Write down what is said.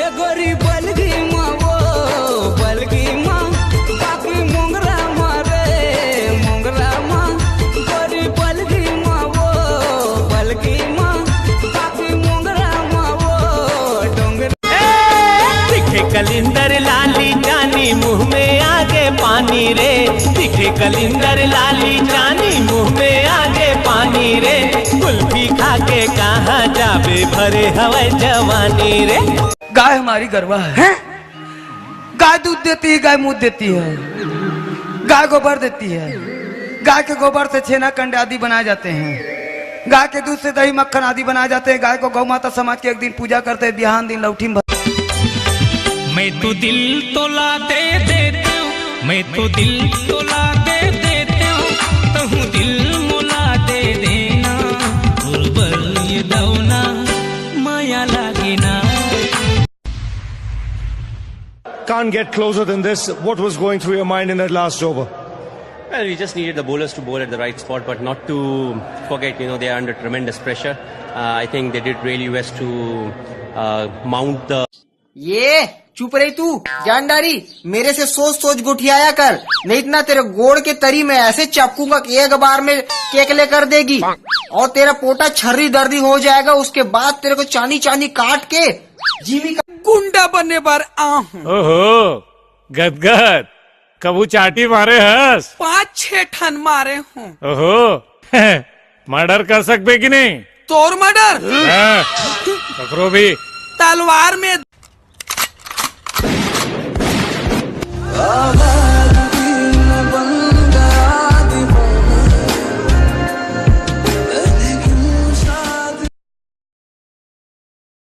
ए गोरी बलगी माँ वो बलगी माँ बाकी मोंगरा मारे मोंगरा माँ गोरी बलगी माँ वो बलगी माँ बाकी मोंगरा माँ वो डोंगर। दिखे कलिंदर लाली जानी मुँह में आगे पानी रे, दिखे कलिंदर लाली जानी मुँह में आगे पानी रे, कुल्फी खा के कहाँ जाबे भरे हवे जवानी रे। गाय हमारी गरवा है, गाय दूध देती है, गाय मूत देती है, गाय गोबर देती है, गाय के गोबर से छेना कंडे आदि बनाए जाते हैं, गाय के दूध से दही मक्खन आदि बनाए जाते हैं। गाय को गौ माता समाज के एक दिन पूजा करते हैं, बिहान दिन लौठी में। मैं तो दिल तोला दे देती हूँ, मैं तो दिल तोला दे देती हूँ, तहु दिल मोला दे देना, गुरबर ये दौना माया लागे ना। Can't get closer than this. What was going through your mind in that last over? Well, we just needed the bowlers to bowl at the right spot, but not to forget, they are under tremendous pressure. I think they did really best to mount the... ये चुप रही तू जानदारी, मेरे से सोच सोच गुठियाया कर, नहीं इतना तेरे गोड़ के तरी में ऐसे चपकूंगा कि एक बार में केकले कर देगी और तेरा पोटा छर्री दर्दी हो जाएगा। उसके बाद तेरे को चानी चानी काट के जीविका गुंडा बनने पर ओहो गदगद कबू चाटी मारे हस 5-6 ठन मारे हूँ। ओहो मर्डर कर सकते कि नहीं? तोर मर्डर पकड़ो भी तलवार में